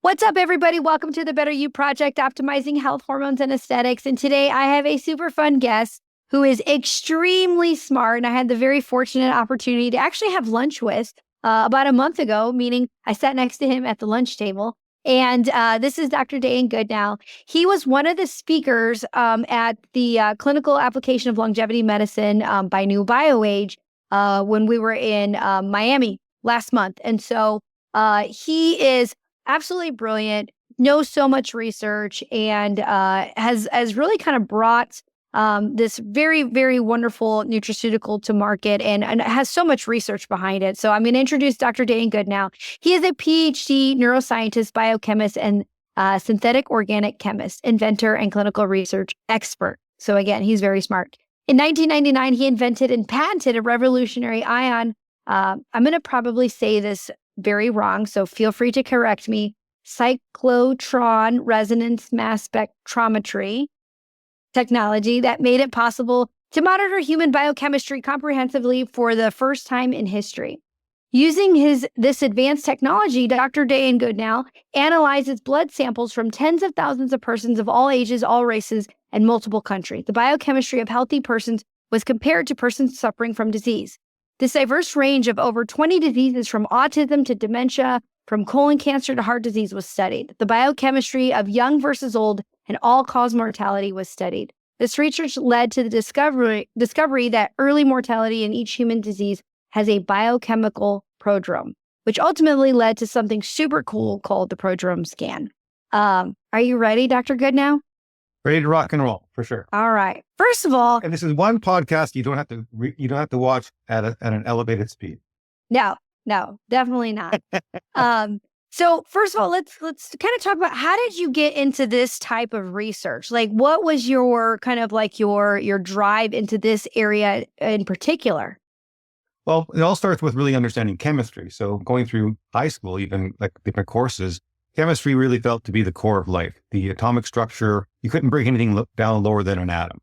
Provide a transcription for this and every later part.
What's up, everybody? Welcome to the Better You Project, optimizing health, hormones, and aesthetics. And today I have a super fun guest who is extremely smart. And I had the very fortunate opportunity to actually have lunch with about a month ago, meaning I sat next to him at the lunch table. And this is Dr. Dayan Goodenowe. He was one of the speakers at the clinical application of longevity medicine by New BioAge when we were in Miami last month. And so he is absolutely brilliant, knows so much research, and has really kind of brought this very, very wonderful nutraceutical to market and has so much research behind it. So I'm going to introduce Dr. Dayan Goodenowe. He is a PhD neuroscientist, biochemist, and synthetic organic chemist, inventor, and clinical research expert. So again, he's very smart. In 1999, he invented and patented a revolutionary ion. I'm going to probably say this very wrong, so feel free to correct me. Cyclotron resonance mass spectrometry technology that made it possible to monitor human biochemistry comprehensively for the first time in history. Using this advanced technology, Dr. Dayan Goodenowe analyzes blood samples from tens of thousands of persons of all ages, all races, and multiple countries. The biochemistry of healthy persons was compared to persons suffering from disease. This diverse range of over 20 diseases, from autism to dementia, from colon cancer to heart disease, was studied. The biochemistry of young versus old and all-cause mortality was studied. This research led to the discovery that early mortality in each human disease has a biochemical prodrome, which ultimately led to something super cool called the ProdromeScan. Are you ready, Dr. Goodenowe? Ready to rock and roll, for sure. All right. First of all, and this is one podcast you don't have to watch at an elevated speed. No, definitely not. So first of all, let's kind of talk about, how did you get into this type of research? Like, what was your kind of like your drive into this area in particular? Well, it all starts with really understanding chemistry. So going through high school, even like different courses, chemistry really felt to be the core of life. The atomic structure, you couldn't break anything down lower than an atom.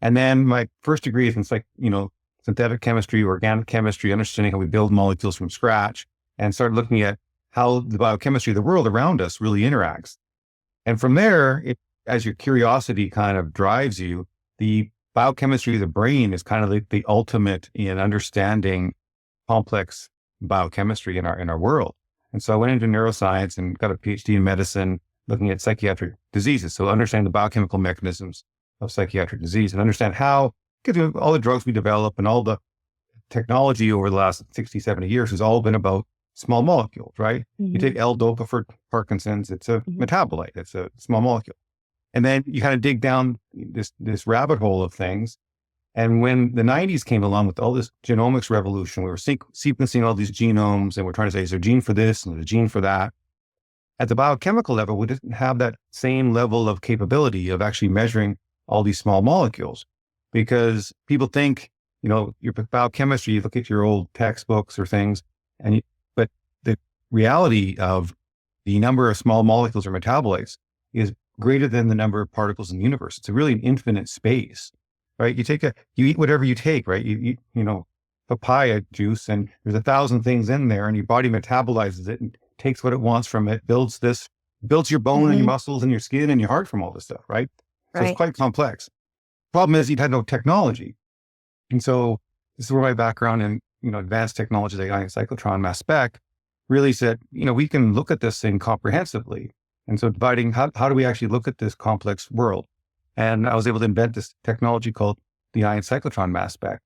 And then my first degree is in synthetic chemistry, organic chemistry, understanding how we build molecules from scratch, and started looking at how the biochemistry of the world around us really interacts. And from there, as your curiosity kind of drives you, the biochemistry of the brain is kind of like the ultimate in understanding complex biochemistry in our world. And so I went into neuroscience and got a PhD in medicine, looking at psychiatric diseases. So understanding the biochemical mechanisms of psychiatric disease and understand how, because all the drugs we develop and all the technology over the last 60, 70 years has all been about small molecules, right? Mm-hmm. You take L-DOPA for Parkinson's, it's a metabolite, it's a small molecule. And then you kind of dig down this rabbit hole of things. And when the 90s came along with all this genomics revolution, we were sequencing all these genomes, and we're trying to say, is there a gene for this and a gene for that? At the biochemical level, we didn't have that same level of capability of actually measuring all these small molecules, because people think, your biochemistry, you look at your old textbooks or things, but the reality of the number of small molecules or metabolites is greater than the number of particles in the universe. It's really an infinite space. Right? You eat whatever you take, right? You papaya juice, and there's 1,000 things in there, and your body metabolizes it and takes what it wants from it, builds your bone and your muscles and your skin and your heart from all this stuff, right? So it's quite complex. Problem is, you had no technology. And so this is where my background in, advanced technologies like ion cyclotron mass spec really said, we can look at this thing comprehensively. And so dividing, how do we actually look at this complex world? And I was able to invent this technology called the ion cyclotron mass spec.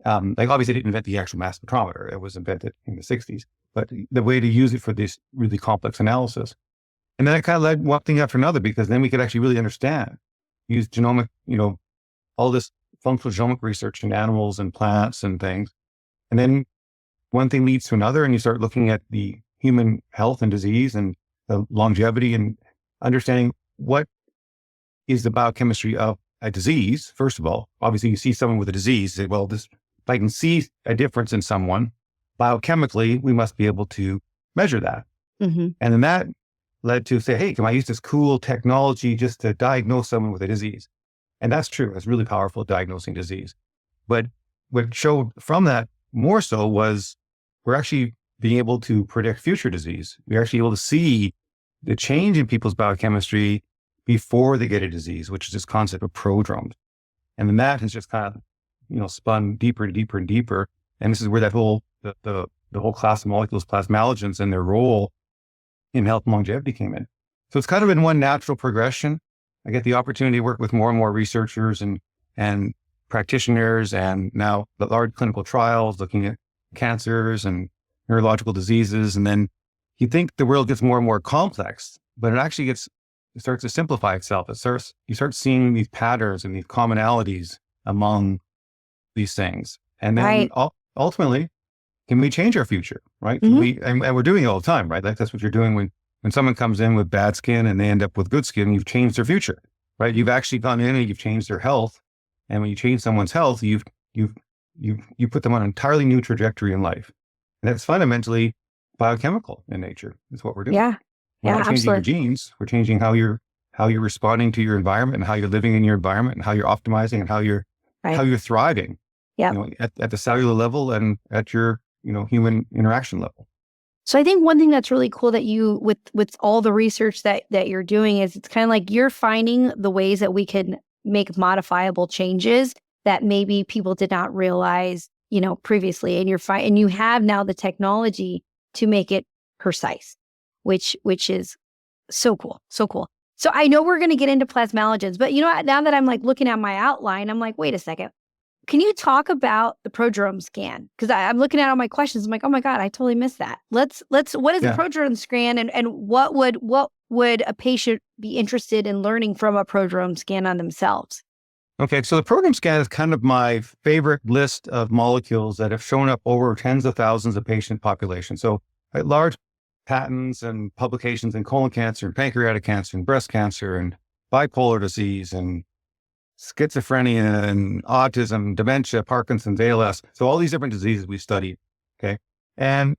Obviously I didn't invent the actual mass spectrometer. It was invented in the 60s, but the way to use it for this really complex analysis. And then it kind of led one thing after another, because then we could actually really understand, use genomic, all this functional genomic research in animals and plants and things. And then one thing leads to another, and you start looking at the human health and disease and the longevity and understanding what is the biochemistry of a disease. First of all, obviously you see someone with a disease, say, well, if I can see a difference in someone, biochemically, we must be able to measure that. Mm-hmm. And then that led to say, hey, can I use this cool technology just to diagnose someone with a disease? And that's true. It's really powerful at diagnosing disease. But what showed from that more so was we're actually being able to predict future disease. We're actually able to see the change in people's biochemistry before they get a disease, which is this concept of prodromes. And then that has just kind of, spun deeper and deeper and deeper. And this is where that whole, the whole class of molecules, plasmalogens, and their role in health and longevity came in. So it's kind of been one natural progression. I get the opportunity to work with more and more researchers and practitioners, and now the large clinical trials looking at cancers and neurological diseases. And then you think the world gets more and more complex, but it actually it starts to simplify itself. You start seeing these patterns and these commonalities among these things. And then ultimately, can we change our future, right? And we're doing it all the time, right? Like that's what you're doing when someone comes in with bad skin and they end up with good skin, you've changed their future, right? You've actually gone in and you've changed their health. And when you change someone's health, you put them on an entirely new trajectory in life. And that's fundamentally biochemical in nature. That's what we're doing. Yeah. We're not changing Absolutely. your genes. We're changing how you're responding to your environment and how you're living in your environment and how you're optimizing and how you're thriving. Yeah. At the cellular level and at your, human interaction level. So I think one thing that's really cool that you, with all the research that you're doing, is it's kind of like you're finding the ways that we can make modifiable changes that maybe people did not realize, previously. And you have now the technology to make it precise, which is so cool. So cool. So I know we're going to get into plasmalogens, but now that I'm like looking at my outline, I'm like, wait a second. Can you talk about the ProdromeScan? Because I'm looking at all my questions. I'm like, oh my God, I totally missed that. What is the ProdromeScan, and what would a patient be interested in learning from a ProdromeScan on themselves? Okay, so the ProdromeScan is kind of my favorite list of molecules that have shown up over tens of thousands of patient populations. So large patents and publications in colon cancer, and pancreatic cancer, and breast cancer, and bipolar disease, and schizophrenia, and autism, dementia, Parkinson's, ALS. So all these different diseases we studied, okay? And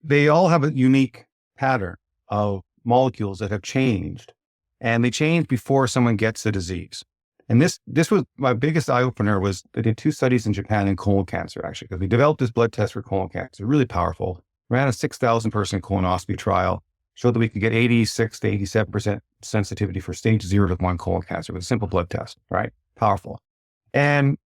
they all have a unique pattern of molecules that have changed, and they change before someone gets the disease. And this was my biggest eye-opener. Was they did 2 studies in Japan in colon cancer, actually, because we developed this blood test for colon cancer, really powerful. Ran a 6,000 person colonoscopy trial, showed that we could get 86 to 87% sensitivity for stage 0 to 1 colon cancer with a simple blood test, right? Powerful. And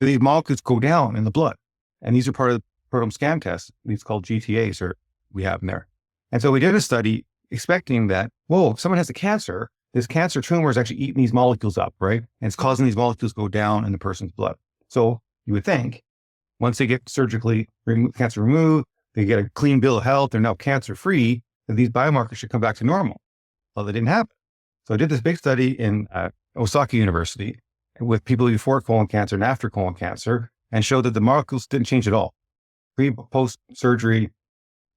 these molecules go down in the blood. And these are part of the ProdromeScan test. These called GTAs we have in there. And so we did a study expecting that, if someone has a cancer, this cancer tumor is actually eating these molecules up, right? And it's causing these molecules to go down in the person's blood. So you would think once they get surgically cancer removed, they get a clean bill of health, they're now cancer-free, that these biomarkers should come back to normal. Well, that didn't happen. So I did this big study in Osaka University with people before colon cancer and after colon cancer, and showed that the molecules didn't change at all. Post-surgery,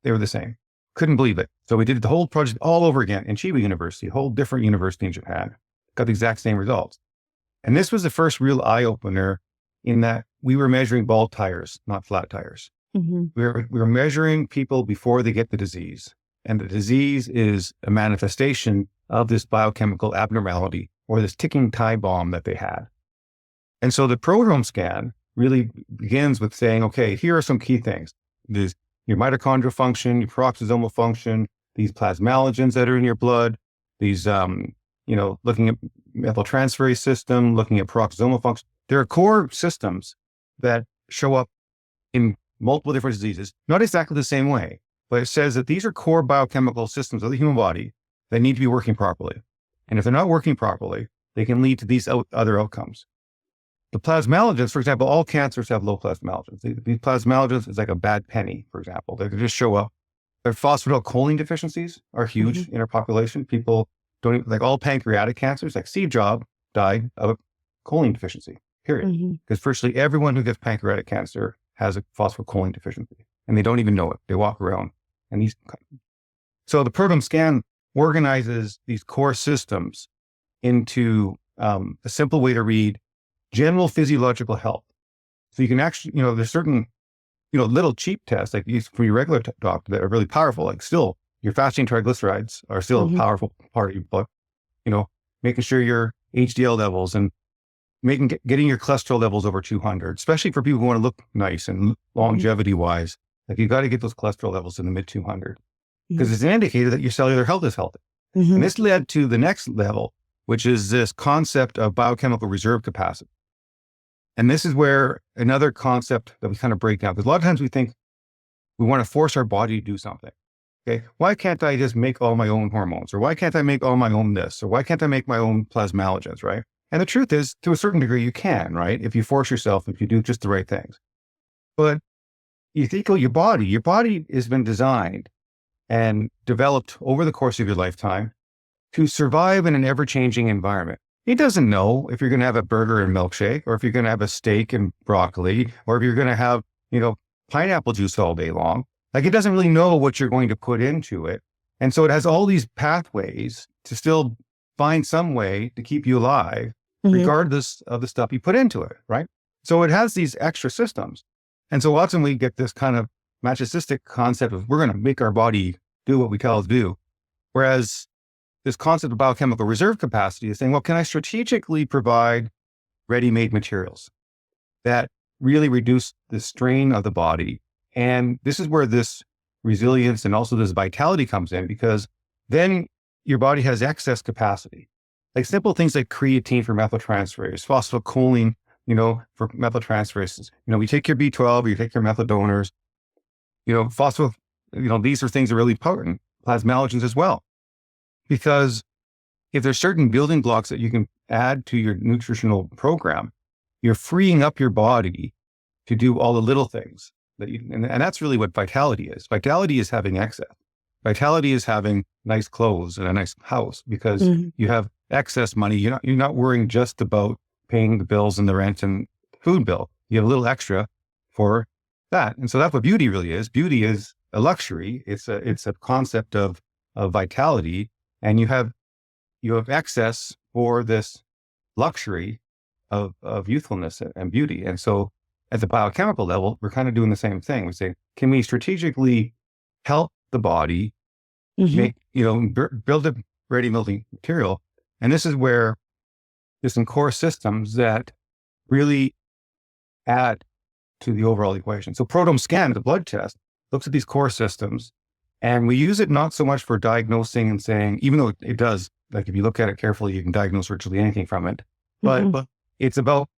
they were the same. Couldn't believe it. So we did the whole project all over again in Chiba University, a whole different university in Japan. Got the exact same results. And this was the first real eye-opener in that we were measuring bald tires, not flat tires. Mm-hmm. We were measuring people before they get the disease. And the disease is a manifestation of this biochemical abnormality or this ticking time bomb that they had. And so the ProdromeScan really begins with saying, okay, here are some key things. There's your mitochondrial function, your peroxisomal function, these plasmalogens that are in your blood, these, looking at methyltransferase system, looking at peroxisomal function. There are core systems that show up in multiple different diseases, not exactly the same way, but it says that these are core biochemical systems of the human body that need to be working properly. And if they're not working properly, they can lead to these other outcomes. The plasmalogens, for example, all cancers have low plasmalogens. These plasmalogens is like a bad penny, for example. They just show up. Their phosphatidylcholine deficiencies are huge in our population. People don't even, like all pancreatic cancers, like Steve Jobs died of a choline deficiency, period. Because virtually everyone who gets pancreatic cancer has a phosphatidylcholine deficiency, and they don't even know it. They walk around. So the ProdromeScan organizes these core systems into a simple way to read general physiological health. So you can actually, there's certain, little cheap tests like these for your regular doctor that are really powerful. Like still, your fasting triglycerides are still a powerful part of your blood. Making sure your HDL levels and getting your cholesterol levels over 200, especially for people who want to look nice and longevity wise. Like you got to get those cholesterol levels in the mid 200 because it's an indicator that your cellular health is healthy. And this led to the next level, which is this concept of biochemical reserve capacity. And this is where another concept that we kind of break down, because a lot of times we think we want to force our body to do something. Okay, why can't I just make all my own hormones? Or why can't I make all my own this? Or why can't I make my own plasmalogens, right? And the truth is, to a certain degree, you can, right? If you force yourself, if you do just the right things. But you think of your body has been designed and developed over the course of your lifetime to survive in an ever-changing environment. It doesn't know if you're going to have a burger and milkshake, or if you're going to have a steak and broccoli, or if you're going to have, pineapple juice all day long. Like, it doesn't really know what you're going to put into it. And so it has all these pathways to still find some way to keep you alive, regardless of the stuff you put into it, right? So it has these extra systems. And so often we get this kind of machicistic concept of we're going to make our body do what we tell it to do. Whereas this concept of biochemical reserve capacity is saying, well, can I strategically provide ready-made materials that really reduce the strain of the body? And this is where this resilience and also this vitality comes in, because then your body has excess capacity. Like simple things like creatine for methyltransferase, phosphatidylcholine, for methyltransferases. We take your B12, you take your methyl donors, these are things that are really potent. Plasmalogens as well. Because if there's certain building blocks that you can add to your nutritional program, you're freeing up your body to do all the little things and that's really what vitality is. Vitality is having excess. Vitality is having nice clothes and a nice house, because you have excess money. You're not worrying just about paying the bills and the rent and food bill. You have a little extra for that. And so that's what beauty really is. Beauty is a luxury. It's a concept of vitality, and you have excess for this luxury of youthfulness and beauty. And so at the biochemical level, we're kind of doing the same thing. We say, can we strategically help the body make, build a ready-made material? And this is where there's some core systems that really add to the overall equation. So ProdromeScan, the blood test, looks at these core systems, and we use it not so much for diagnosing and saying, even though it does, like if you look at it carefully, you can diagnose virtually anything from it, but it's about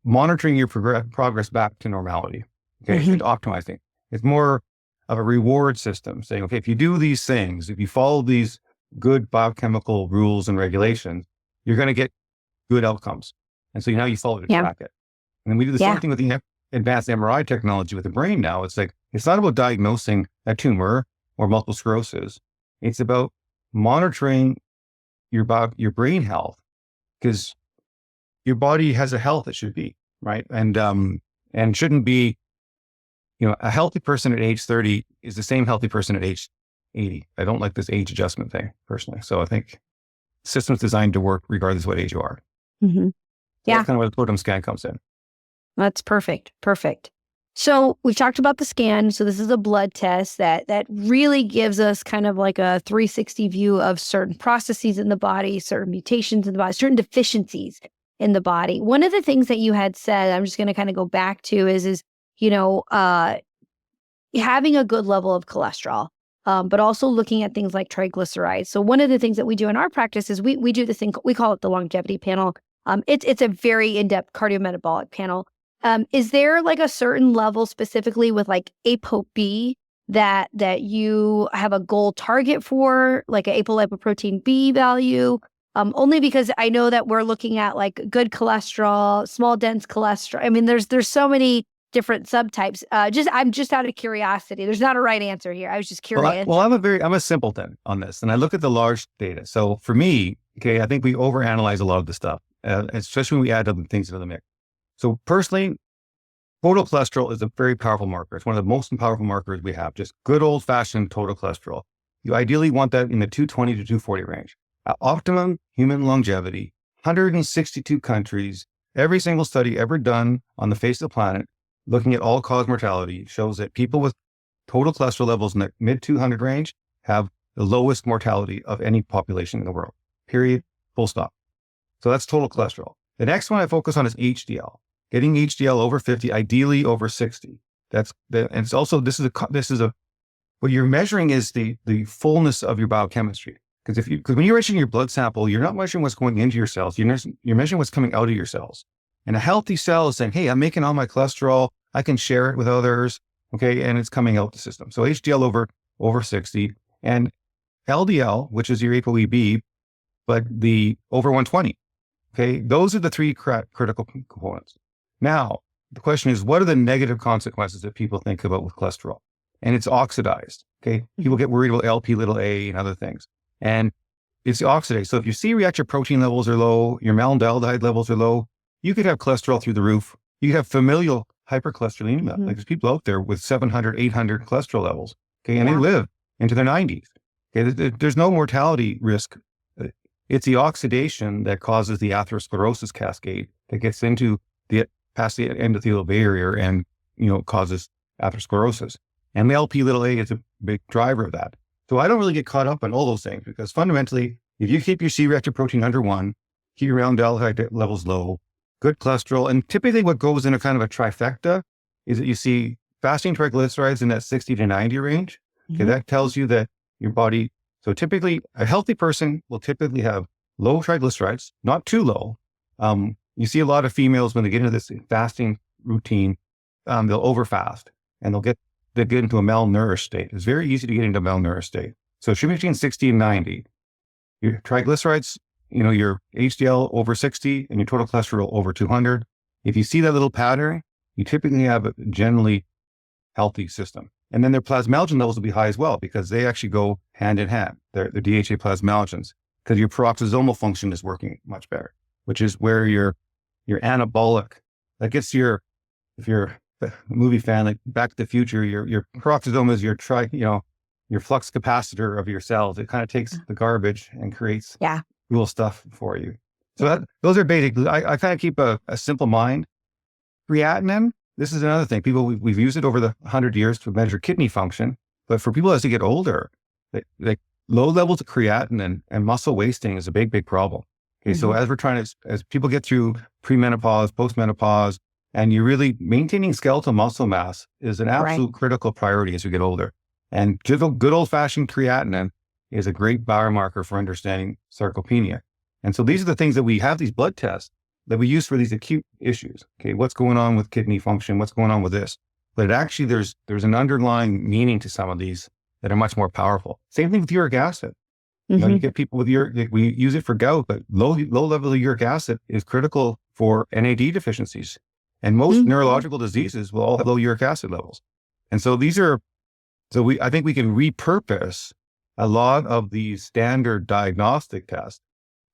monitoring your progress back to normality, and optimizing. It's more of a reward system, saying, okay, if you do these things, if you follow these good biochemical rules and regulations, you're going to get good outcomes. And so now you follow to track it. And then we do the same thing with the advanced MRI technology with the brain now. It's like, it's not about diagnosing a tumor or multiple sclerosis. It's about monitoring your brain health, because your body has a health it should be, right? And shouldn't be, a healthy person at age 30 is the same healthy person at age 80. I don't like this age adjustment thing personally. So I think systems designed to work regardless of what age you are. So that's kind of where the ProdromeScan comes in. That's perfect. Perfect. So we've talked about the scan. So this is a blood test that really gives us kind of like a 360 view of certain processes in the body, certain mutations in the body, certain deficiencies in the body. One of the things that you had said, I'm just going to kind of go back to is having a good level of cholesterol, but also looking at things like triglycerides. So one of the things that we do in our practice is we do this thing, we call it the longevity panel. It's a very in-depth cardiometabolic panel. Is there like a certain level specifically with like ApoB that you have a goal target for, like an apolipoprotein B value? Only because I know that we're looking at like good cholesterol, small dense cholesterol. I mean, there's so many different subtypes. I'm just out of curiosity. There's not a right answer here. I was just curious. Well, I'm a simpleton on this, and I look at the large data. So for me, I think we overanalyze a lot of the stuff, especially when we add other things into the mix. So personally, total cholesterol is a very powerful marker. It's one of the most powerful markers we have, just good old fashioned total cholesterol. You ideally want that in the 220 to 240 range. Optimum human longevity, 162 countries, every single study ever done on the face of the planet, looking at all-cause mortality, shows that people with total cholesterol levels in the mid-200 range have the lowest mortality of any population in the world, period, full stop. So that's total cholesterol. The next one I focus on is HDL. Getting HDL over 50, ideally over 60. And it's also, this is a what you're measuring is the fullness of your biochemistry. Because when you're measuring your blood sample, you're not measuring what's going into your cells. You're measuring what's coming out of your cells. And a healthy cell is saying, hey, I'm making all my cholesterol. I can share it with others. Okay. And it's coming out the system. So HDL over 60 and LDL, which is your ApoE, but the over 120. Okay. Those are the three critical components. Now, the question is, what are the negative consequences that people think about with cholesterol? And it's oxidized. Okay. People get worried about LP little a and other things. And it's oxidized. So if your C-reactive protein levels are low, your malondialdehyde levels are low, you could have cholesterol through the roof. You could have familial hypercholesterolemia. Like there's people out there with 700, 800 cholesterol levels. Okay. And they live into their 90s. Okay. There's no mortality risk. It's the oxidation that causes the atherosclerosis cascade that gets past the endothelial barrier and, causes atherosclerosis. And the LP little a is a big driver of that. So I don't really get caught up on all those things because fundamentally, if you keep your C-reactive protein under 1, keep your malondialdehyde levels low, good cholesterol, and typically what goes in a kind of a trifecta is that you see fasting triglycerides in that 60 to 90 range. Okay, that tells you that your body, so typically a healthy person will typically have low triglycerides, not too low. You see a lot of females when they get into this fasting routine, they'll overfast and they'll get into a malnourished state. It's very easy to get into a malnourished state. So it should be between 60 and 90. Your triglycerides, your HDL over 60 and your total cholesterol over 200. If you see that little pattern, you typically have a generally healthy system. And then their plasmalogen levels will be high as well because they actually go hand in hand. They're DHA plasmalogens because your peroxisomal function is working much better, which is where your anabolic, that gets if you're a movie fan, like Back to the Future, your peroxisome is your flux capacitor of your cells. It kind of takes the garbage and creates cool stuff for you. So those are basic. I kind of keep a simple mind. Creatinine, this is another thing. We've used it over the 100 years to measure kidney function, but for people as they get older, like low levels of creatinine and muscle wasting is a big, big problem. Okay, so as people get through premenopause, postmenopause, and you're really maintaining skeletal muscle mass is an absolute critical priority as we get older. And good old-fashioned creatinine is a great biomarker for understanding sarcopenia. And so these are the things that we have, these blood tests that we use for these acute issues. Okay, what's going on with kidney function? What's going on with this? But actually, there's an underlying meaning to some of these that are much more powerful. Same thing with uric acid. You get people with we use it for gout, but low level of uric acid is critical for NAD deficiencies. And most neurological diseases will all have low uric acid levels. And so I think we can repurpose a lot of these standard diagnostic tests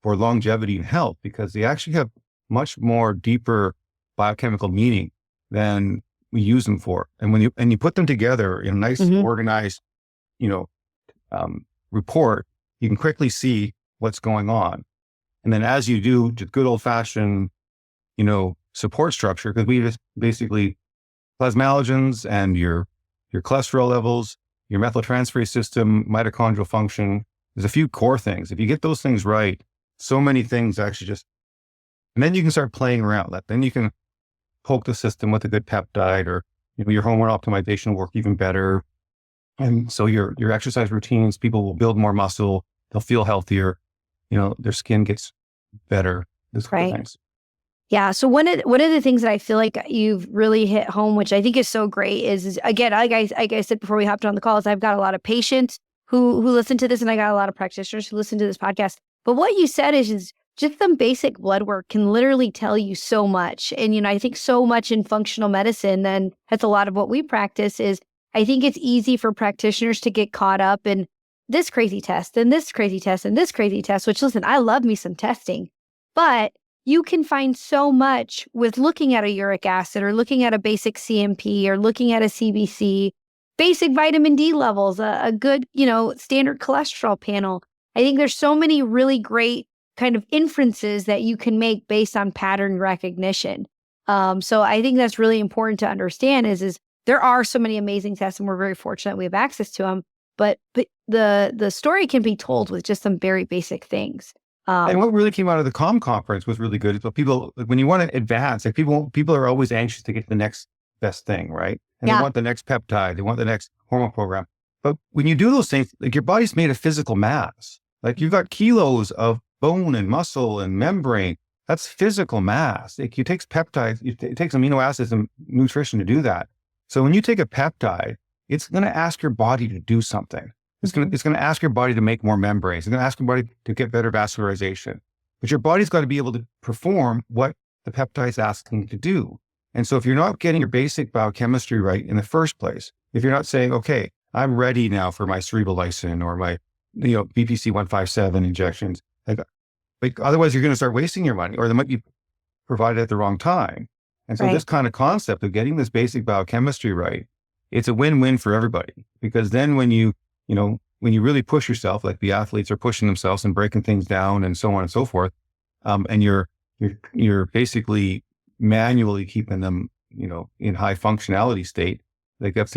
for longevity and health because they actually have much more deeper biochemical meaning than we use them for. And when you put them together in a nice organized, report, you can quickly see what's going on. And then as you do just good old fashioned, support structure, because we just basically plasmalogens and your cholesterol levels, your methyltransferase system, mitochondrial function. There's a few core things. If you get those things right, so many things actually and then you can start playing around that. Then you can poke the system with a good peptide or your hormone optimization will work even better. And so your exercise routines, people will build more muscle, they'll feel healthier, their skin gets better, those kind of things. Yeah. So one of the things that I feel like you've really hit home, which I think is so great, is again, like I said before we hopped on the call, is I've got a lot of patients who listen to this, and I got a lot of practitioners who listen to this podcast. But what you said is just some basic blood work can literally tell you so much. And I think so much in functional medicine, then that's a lot of what we practice. Is I think it's easy for practitioners to get caught up in this crazy test and this crazy test and this crazy test. Which listen, I love me some testing, but you can find so much with looking at a uric acid or looking at a basic CMP or looking at a CBC, basic vitamin D levels, a good, standard cholesterol panel. I think there's so many really great kind of inferences that you can make based on pattern recognition. So I think that's really important to understand is there are so many amazing tests and we're very fortunate we have access to them, but the story can be told with just some very basic things. And what really came out of the COM conference was really good. But people, when you want to advance, like people are always anxious to get the next best thing, right? And they want the next peptide, they want the next hormone program. But when you do those things, like your body's made of physical mass. Like you've got kilos of bone and muscle and membrane. That's physical mass. It takes peptides, it takes amino acids and nutrition to do that. So when you take a peptide, it's going to ask your body to do something. It's going to ask your body to make more membranes. It's going to ask your body to get better vascularization. But your body's got to be able to perform what the peptide's asking to do. And so if you're not getting your basic biochemistry right in the first place, if you're not saying, okay, I'm ready now for my cerebral lysin or my, BPC 157 injections, like otherwise you're going to start wasting your money, or they might be provided at the wrong time. And so this kind of concept of getting this basic biochemistry right, it's a win-win for everybody, because then when you really push yourself, like the athletes are pushing themselves and breaking things down and so on and so forth, and you're basically manually keeping them, in high functionality state. Like that's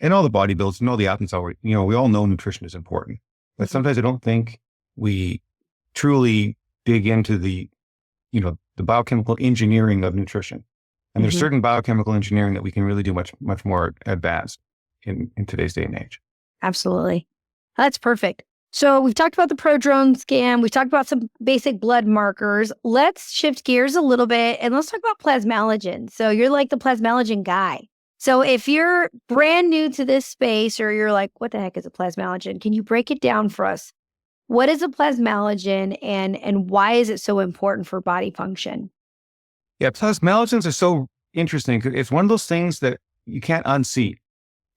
and all the bodybuilders and all the athletes already, we all know nutrition is important, but sometimes I don't think we truly dig into the biochemical engineering of nutrition. And there's certain biochemical engineering that we can really do much, much more advanced in today's day and age. Absolutely. That's perfect. So we've talked about the ProdromeScan. We've talked about some basic blood markers. Let's shift gears a little bit and let's talk about plasmalogens. So you're like the plasmalogen guy. So if you're brand new to this space, or you're like, what the heck is a plasmalogen? Can you break it down for us? What is a plasmalogen and why is it so important for body function? Yeah, plasmalogens are so interesting. It's one of those things that you can't unsee.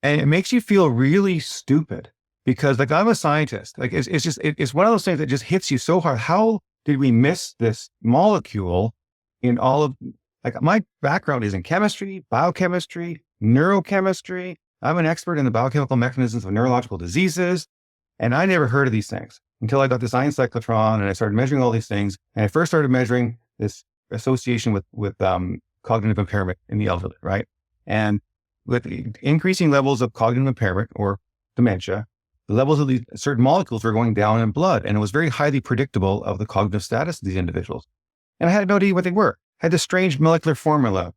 And it makes you feel really stupid because, like, I'm a scientist. Like, it's one of those things that just hits you so hard. How did we miss this molecule in all of, like, my background is in chemistry, biochemistry, neurochemistry. I'm an expert in the biochemical mechanisms of neurological diseases. And I never heard of these things until I got this ion cyclotron and I started measuring all these things. And I first started measuring this association with cognitive impairment in the elderly, right? And with increasing levels of cognitive impairment or dementia, the levels of these certain molecules were going down in blood. And it was very highly predictable of the cognitive status of these individuals. And I had no idea what they were. I had this strange molecular formula,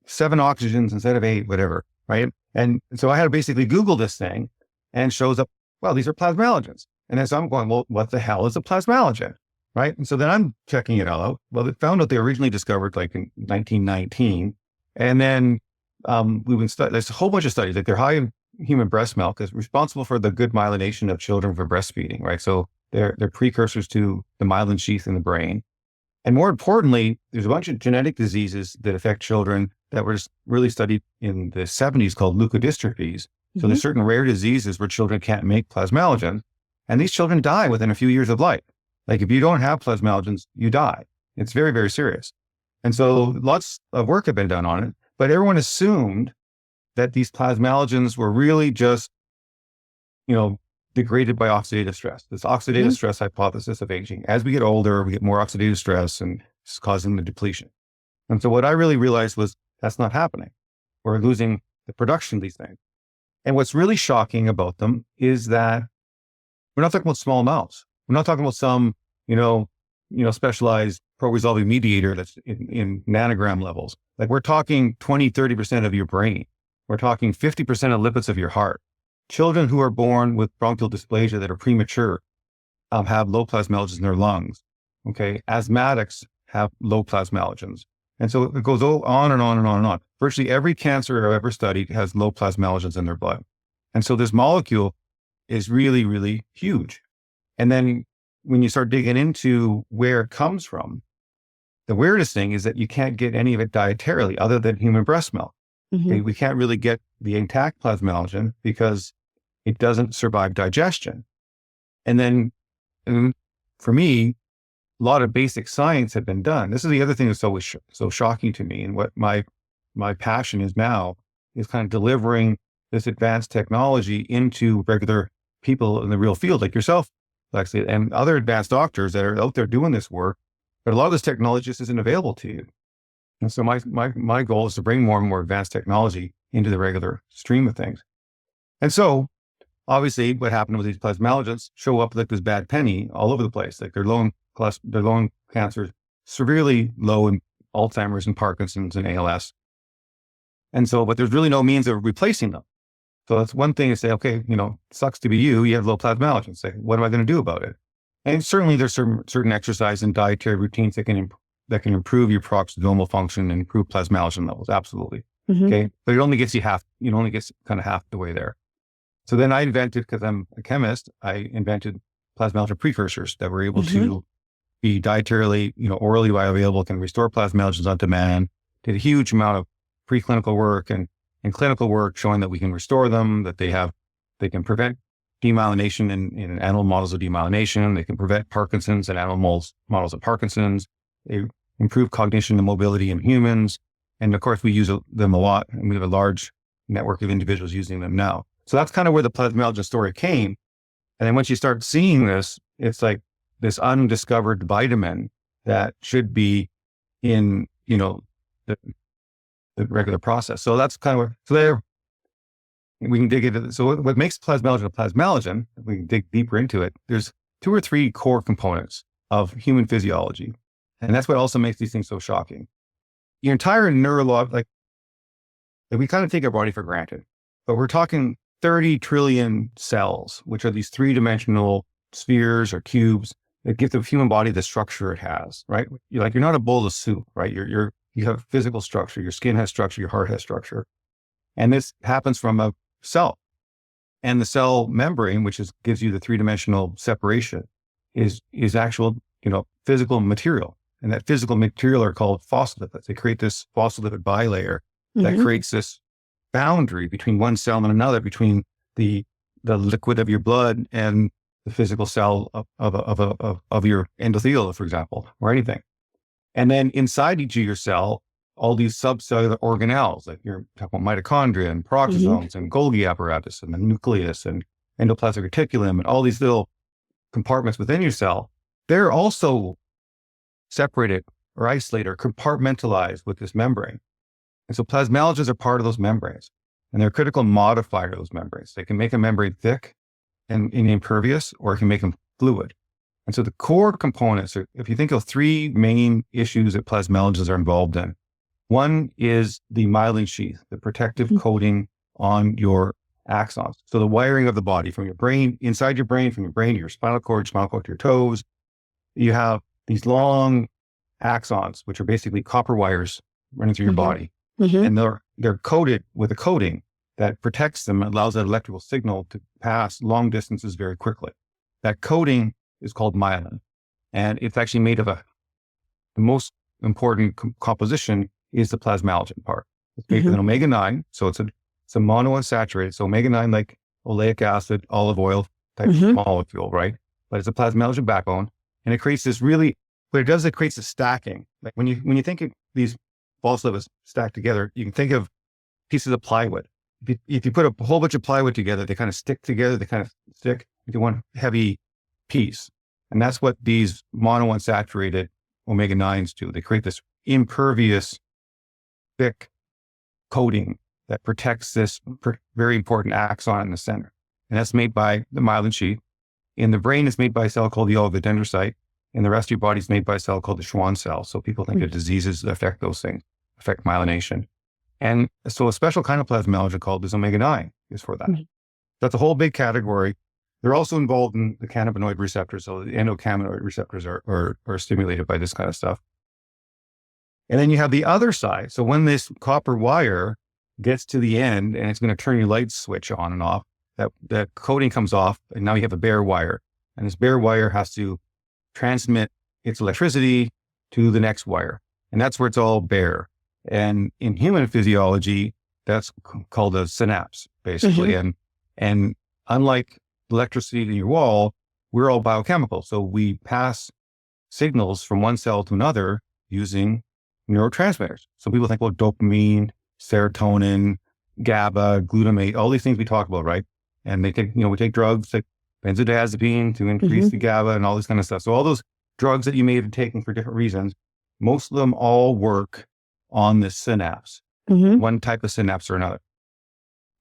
7 oxygens instead of 8, whatever, right? And so I had to basically Google this thing and it shows up, well, these are plasmalogens. And as I'm going, well, what the hell is a plasmalogen, right? And so then I'm checking it all out. Well, they found out they originally discovered like in 1919. And then we've been there's a whole bunch of studies, like they're high in human breast milk is responsible for the good myelination of children for breastfeeding, right? So they're precursors to the myelin sheath in the brain. And more importantly, there's a bunch of genetic diseases that affect children that were really studied in the 70s called leukodystrophies. So there's certain rare diseases where children can't make plasmalogens, and these children die within a few years of life. Like if you don't have plasmalogens, you die. It's very, very serious. And so lots of work had been done on it, but everyone assumed that these plasmalogens were really just, degraded by oxidative stress, this oxidative stress hypothesis of aging. As we get older, we get more oxidative stress and it's causing the depletion. And so what I really realized was that's not happening. We're losing the production of these things. And what's really shocking about them is that we're not talking about small amounts. We're not talking about some, specialized pro-resolving mediator that's in nanogram levels. Like we're talking 20, 30% of your brain. We're talking 50% of lipids of your heart. Children who are born with bronchial dysplasia that are premature have low plasmalogens in their lungs. Okay. Asthmatics have low plasmalogens. And so it goes on and on and on and on. Virtually every cancer I've ever studied has low plasmalogens in their blood. And so this molecule is really, really huge. And then when you start digging into where it comes from, the weirdest thing is that you can't get any of it dietarily other than human breast milk. Okay, we can't really get the intact plasmalogen because it doesn't survive digestion. And then for me, a lot of basic science had been done. This is the other thing that's always so shocking to me. And what my passion is now is kind of delivering this advanced technology into regular people in the real field, like yourself, Lexi, and other advanced doctors that are out there doing this work. But a lot of this technology just isn't available to you. And so my goal is to bring more and more advanced technology into the regular stream of things. And so obviously what happened with these plasmalogens show up like this bad penny all over the place. Like they're low in cancer, severely low in Alzheimer's and Parkinson's and ALS. And so, but there's really no means of replacing them. So that's one thing to say, okay, sucks to be you. You have low plasmalogen. Say, what am I going to do about it? And certainly there's certain exercise and dietary routines that can improve your peroxisomal function and improve plasmalogen levels. Absolutely. Okay. But it only gets only gets kind of half the way there. So then I invented, because I'm a chemist, I invented plasmalogen precursors that were able to be dietarily, orally bioavailable, can restore plasmalogens on demand. Did a huge amount of preclinical work and clinical work showing that we can restore them, that they can prevent demyelination in animal models of demyelination. They can prevent Parkinson's in animal models of Parkinson's. They improve cognition and mobility in humans. And of course, we use them a lot, and we have a large network of individuals using them now. So that's kind of where the plasmalogen story came. And then once you start seeing this, it's like this undiscovered vitamin that should be in, the regular process. So that's kind of so there we can dig into. So what makes plasmalogen a plasmalogen, if we can dig deeper into it, there's 2 or 3 core components of human physiology. And that's what also makes these things so shocking. Your entire like we kind of take our body for granted, but we're talking 30 trillion cells, which are these 3-dimensional spheres or cubes that give the human body the structure it has, right? You're not a bowl of soup, right? You have physical structure, your skin has structure, your heart has structure. And this happens from a cell. And the cell membrane, which gives you the 3-dimensional separation, is actual, physical material. And that physical material are called phospholipids. They create this phospholipid bilayer that creates this boundary between one cell and another, between the liquid of your blood and the physical cell of your endothelium, for example, or anything. And then inside each of your cell, all these subcellular organelles, like you're talking about mitochondria and peroxisomes and Golgi apparatus and the nucleus and endoplasmic reticulum and all these little compartments within your cell, they're also separated or isolated or compartmentalized with this membrane. And so plasmalogens are part of those membranes, and they're a critical modifier to those membranes. They can make a membrane thick and impervious, or it can make them fluid. And so the core components are, if you think of 3 main issues that plasmalogens are involved in, one is the myelin sheath, the protective coating on your axons. So the wiring of the body from your brain, inside your brain, from your brain to your spinal cord to your toes, you have these long axons, which are basically copper wires running through your body. And they're coated with a coating that protects them and allows that electrical signal to pass long distances very quickly. That coating is called myelin. And it's actually made of the most important composition is the plasmalogen part. It's made with an omega-9. So it's a monounsaturated. So omega-9, like oleic acid, olive oil type molecule, right? But it's a plasmalogen backbone. And it creates this what it does, it creates a stacking. Like when you think of these phospholipids stacked together, you can think of pieces of plywood. If you put a whole bunch of plywood together, they kind of stick together, they kind of stick into one heavy piece. And that's what these monounsaturated omega-9s do. They create this impervious, thick coating that protects this very important axon in the center. And that's made by the myelin sheath. In the brain, it's made by a cell called the oligodendrocyte. And the rest of your body is made by a cell called the Schwann cell. So people think of diseases that affect those things, affect myelination. And so a special kind of plasmalogen called this omega-9 is for that. That's a whole big category. They're also involved in the cannabinoid receptors. So the endocannabinoid receptors are stimulated by this kind of stuff. And then you have the other side. So when this copper wire gets to the end and it's going to turn your light switch on and off, that coating comes off, and now you have a bare wire. And this bare wire has to transmit its electricity to the next wire. And that's where it's all bare. And in human physiology, that's called a synapse, basically. And unlike electricity in your wall, we're all biochemical. So we pass signals from one cell to another using neurotransmitters. So people think, well, dopamine, serotonin, GABA, glutamate, all these things we talk about, right? And we take drugs like benzodiazepine to increase the GABA and all this kind of stuff. So all those drugs that you may have taken for different reasons, most of them all work on this synapse, one type of synapse or another.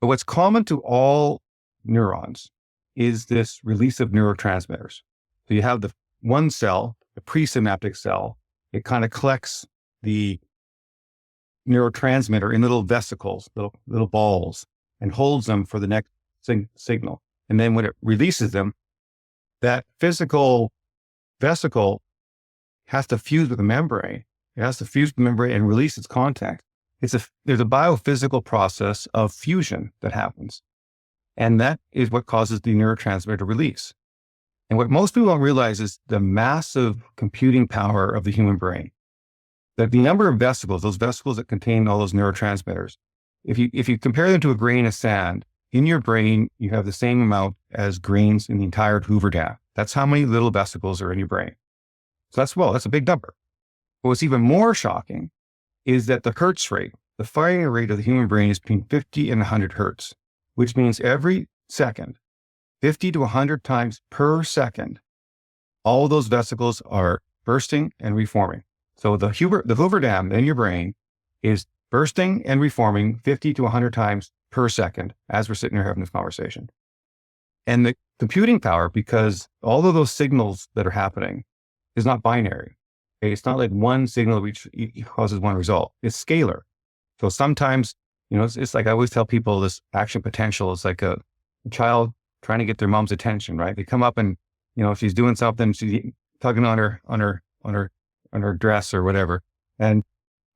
But what's common to all neurons is this release of neurotransmitters. So you have the one cell, the presynaptic cell, it kind of collects the neurotransmitter in little vesicles, little balls. and holds them for the next signal. And then when it releases them, that physical vesicle has to fuse with the membrane. It has to fuse with the membrane and release its contact. There's a biophysical process of fusion that happens. And that is what causes the neurotransmitter to release. And what most people don't realize is the massive computing power of the human brain. That the number of vesicles, those vesicles that contain all those neurotransmitters, if you compare them to a grain of sand, in your brain, you have the same amount as grains in the entire Hoover Dam. That's how many little vesicles are in your brain. So that's a big number. But what's even more shocking is that the hertz rate, the firing rate of the human brain is between 50 and 100 hertz, which means every second, 50 to 100 times per second, all those vesicles are bursting and reforming. So the Hoover Dam in your brain is bursting and reforming 50 to 100 times per second as we're sitting here having this conversation. And the computing power, because all of those signals that are happening is not binary. Okay? It's not like one signal which causes one result. It's scalar. So sometimes, it's like I always tell people this action potential is like a child trying to get their mom's attention, right? They come up and, she's doing something, she's tugging on her dress or whatever. And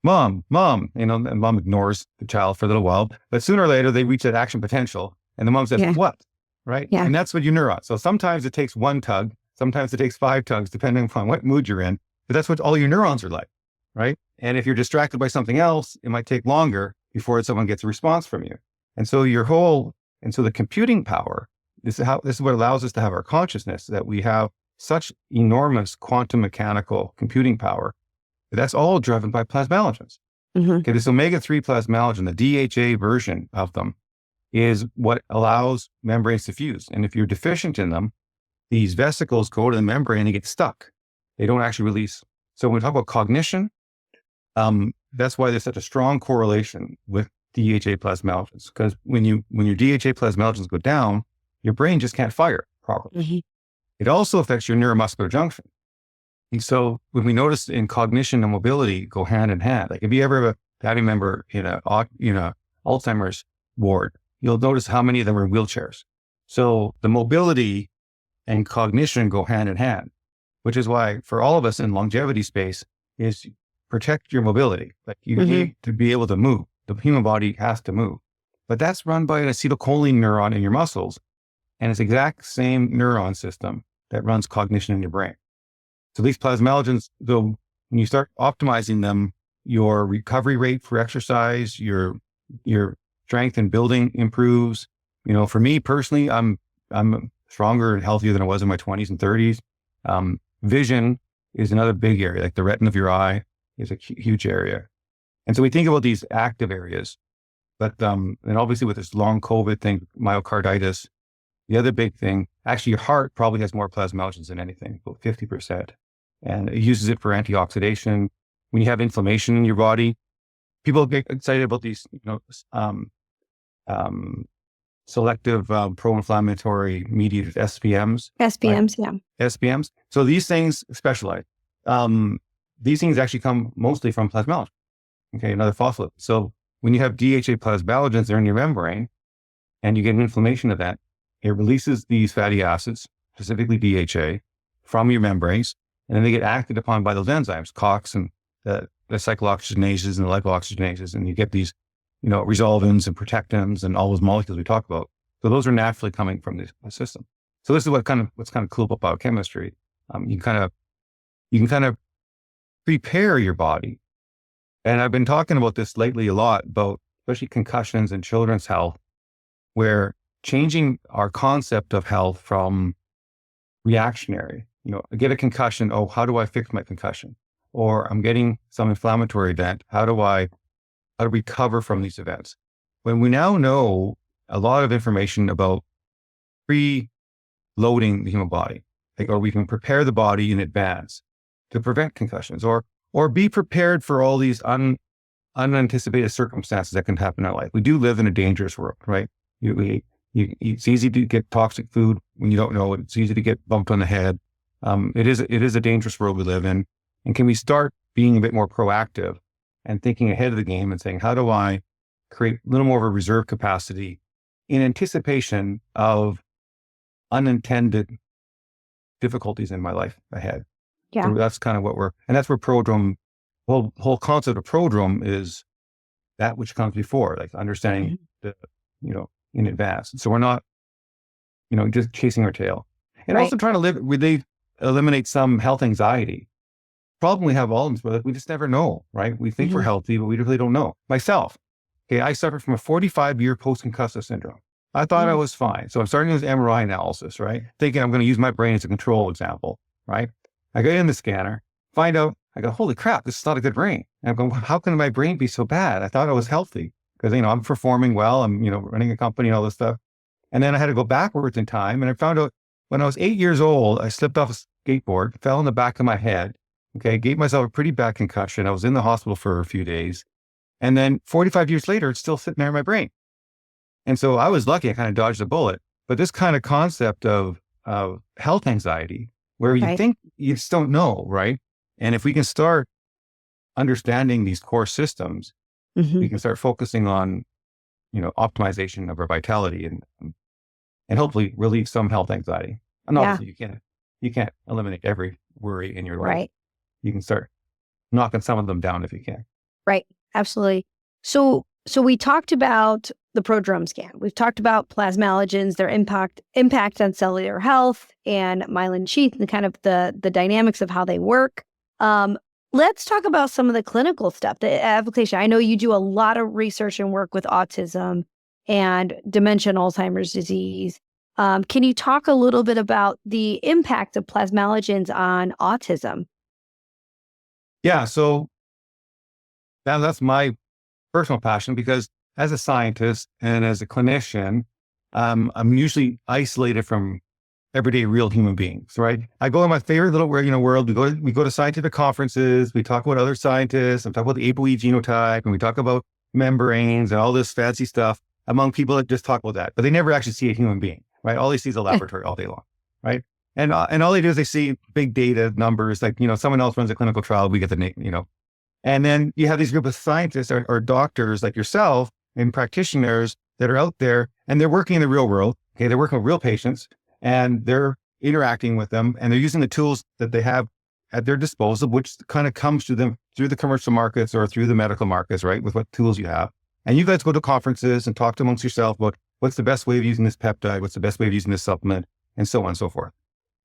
mom, and mom ignores the child for a little while, but sooner or later they reach that action potential and the mom says, what? Right? Yeah. And that's what your neuron. So sometimes it takes one tug, sometimes it takes 5 tugs, depending upon what mood you're in, but that's what all your neurons are like, right? And if you're distracted by something else, it might take longer before someone gets a response from you. And so the computing power, this is what allows us to have our consciousness, that we have such enormous quantum mechanical computing power. That's all driven by plasmalogens. Mm-hmm. Okay, this omega-3 plasmalogen, the DHA version of them, is what allows membranes to fuse. And if you're deficient in them, these vesicles go to the membrane and get stuck. They don't actually release. So when we talk about cognition, that's why there's such a strong correlation with DHA plasmalogens. Because when your DHA plasmalogens go down, your brain just can't fire properly. Mm-hmm. It also affects your neuromuscular junction. And so when we notice in cognition and mobility go hand in hand, like if you ever have a family member in a Alzheimer's ward, you'll notice how many of them are in wheelchairs. So the mobility and cognition go hand in hand, which is why for all of us in longevity space is protect your mobility. Like you need to be able to move. The human body has to move, but that's run by an acetylcholine neuron in your muscles. And it's the exact same neuron system that runs cognition in your brain. So these plasmalogens, though, when you start optimizing them, your recovery rate for exercise, your strength and building improves. For me personally, I'm stronger and healthier than I was in my 20s and 30s. Vision is another big area, like the retina of your eye is a huge area. And so we think about these active areas, but and obviously with this long COVID thing, myocarditis, the other big thing, actually your heart probably has more plasmalogens than anything, about 50%. And it uses it for antioxidation. When you have inflammation in your body, people get excited about these, selective pro-inflammatory mediated SPMs. SPMs, right? Yeah. SPMs. So these things specialize. These things actually come mostly from plasmalogen. Okay, another phospholipid. So when you have DHA plasmalogens, they're in your membrane, and you get an inflammation of that, it releases these fatty acids, specifically DHA, from your membranes, and then they get acted upon by those enzymes, COX and the cyclooxygenases and the lipoxygenases, and you get these, resolvins and protectins and all those molecules we talk about. So those are naturally coming from the system. So this is what's kind of cool about biochemistry. You can kind of prepare your body. And I've been talking about this lately a lot about especially concussions and children's health, where changing our concept of health from reactionary, I get a concussion. Oh, how do I fix my concussion? Or I'm getting some inflammatory event. How to recover from these events? When we now know a lot of information about pre-loading the human body, or we can prepare the body in advance to prevent concussions, or be prepared for all these unanticipated circumstances that can happen in our life. We do live in a dangerous world, right? It's easy to get toxic food when you don't know it. It's easy to get bumped on the head. It is a dangerous world we live in. And can we start being a bit more proactive and thinking ahead of the game and saying, how do I create a little more of a reserve capacity in anticipation of unintended difficulties in my life ahead. Yeah. So that's kind of that's where whole concept of prodrome is that which comes before, like understanding in advance. So we're not, just chasing our tail. And also trying to really eliminate some health anxiety. Problem we have all of us, we just never know, right? We think we're healthy, but we really don't know. Myself, okay, I suffered from a 45-year post-concussive syndrome. I thought I was fine. So I'm starting this MRI analysis, right? Thinking I'm going to use my brain as a control example, right? I go in the scanner, find out, I go, holy crap, this is not a good brain. And I'm going, how can my brain be so bad? I thought I was healthy because, I'm performing well. I'm, running a company and all this stuff. And then I had to go backwards in time. And I found out when I was 8 years old, I slipped off a skateboard, fell in the back of my head. Okay. Gave myself a pretty bad concussion. I was in the hospital for a few days. And then 45 years later, it's still sitting there in my brain. And so I was lucky. I kind of dodged a bullet. But this kind of concept of health anxiety, where you think you just don't know, right? And if we can start understanding these core systems, we can start focusing on, optimization of our vitality and hopefully relieve some health anxiety. And obviously you can't eliminate every worry in your life. Right. You can start knocking some of them down if you can. Right. Absolutely. So we talked about the ProdromeScan. We've talked about plasmalogens, their impact on cellular health and myelin sheath and kind of the dynamics of how they work. Let's talk about some of the clinical stuff, the application. I know you do a lot of research and work with autism and dementia and Alzheimer's disease. Can you talk a little bit about the impact of plasmalogens on autism? Yeah, so that's my personal passion because as a scientist and as a clinician, I'm usually isolated from everyday real human beings, right? I go in my favorite little world. We go to scientific conferences. We talk about other scientists. I'm talking about the ApoE genotype, and we talk about membranes and all this fancy stuff among people that just talk about that, but they never actually see a human being, right? All they see is a laboratory all day long, right? And all they do is they see big data numbers, like someone else runs a clinical trial, we get the name, and then you have these group of scientists or doctors like yourself and practitioners that are out there, and they're working in the real world. Okay, they're working with real patients. And they're interacting with them and they're using the tools that they have at their disposal, which kind of comes to them through the commercial markets or through the medical markets, right? With what tools you have. And you guys go to conferences and talk amongst yourself about what's the best way of using this peptide, what's the best way of using this supplement, and so on and so forth.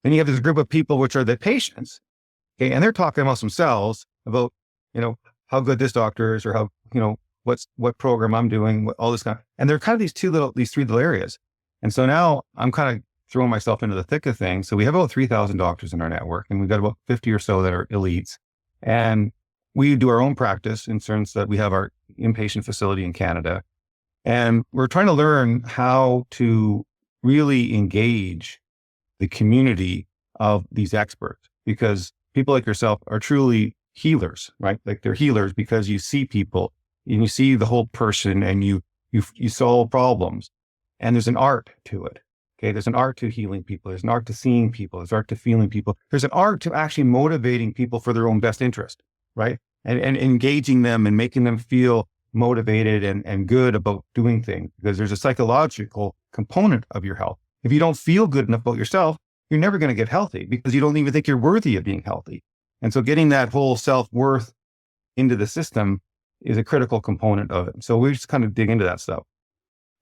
Then you have this group of people, which are the patients. Okay. And they're talking amongst themselves about, how good this doctor is or how, what program I'm doing, all this kind of, and they're kind of these three little areas. And so now I'm kind of throwing myself into the thick of things. So we have about 3,000 doctors in our network, and we've got about 50 or so that are elites. And we do our own practice in terms that we have our inpatient facility in Canada. And we're trying to learn how to really engage the community of these experts, because people like yourself are truly healers, right? Like they're healers because you see people and you see the whole person and you solve problems, and there's an art to it. Okay, there's an art to healing people. There's an art to seeing people. There's art to feeling people. There's an art to actually motivating people for their own best interest, right? And engaging them and making them feel motivated and good about doing things, because there's a psychological component of your health. If you don't feel good enough about yourself, you're never going to get healthy because you don't even think you're worthy of being healthy. And so getting that whole self-worth into the system is a critical component of it. So we just kind of dig into that stuff.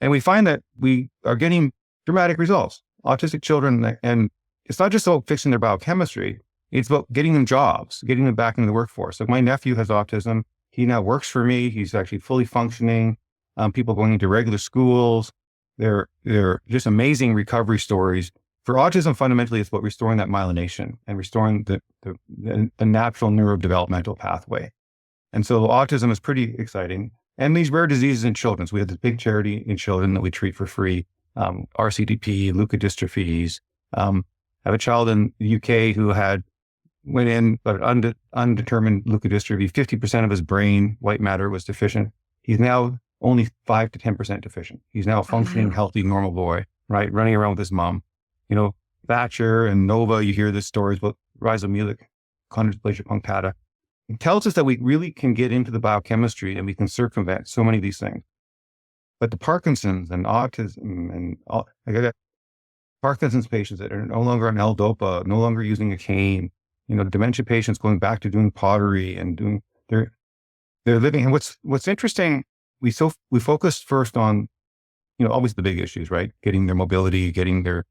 And we find that we are getting dramatic results. Autistic children, and it's not just about fixing their biochemistry, it's about getting them jobs, getting them back into the workforce. So my nephew has autism. He now works for me. He's actually fully functioning. People going into regular schools. They're just amazing recovery stories. For autism, fundamentally, it's about restoring that myelination and restoring the natural neurodevelopmental pathway. And so autism is pretty exciting. And these rare diseases in children. So we have this big charity in children that we treat for free. RCDP, leukodystrophies. I have a child in the UK who went in, but undetermined leukodystrophy. 50% of his brain, white matter, was deficient. He's now only 5 to 10% deficient. He's now a functioning, healthy, normal boy, right? Running around with his mom. Thatcher and Nova, you hear the stories about rhizomelic chondrodysplasia punctata. It tells us that we really can get into the biochemistry and we can circumvent so many of these things. But the Parkinson's and autism and all, I got Parkinson's patients that are no longer on L-DOPA, no longer using a cane, dementia patients going back to doing pottery and doing they're living. And what's interesting, we focused first on, always the big issues, right? Getting their mobility, getting their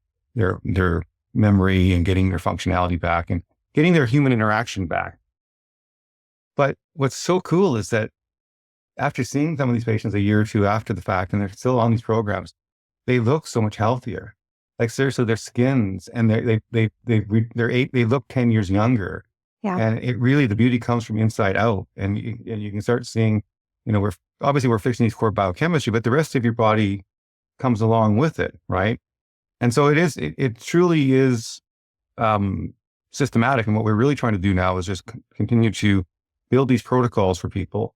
memory, and getting their functionality back, and getting their human interaction back. But what's so cool is that after seeing some of these patients a year or two after the fact, and they're still on these programs, they look so much healthier. Like seriously, their skins and they look 10 years younger. Yeah. And it really, the beauty comes from inside out. And you can start seeing, we're fixing these core biochemistry, but the rest of your body comes along with it, right? And so it truly is systematic. And what we're really trying to do now is just continue to build these protocols for people,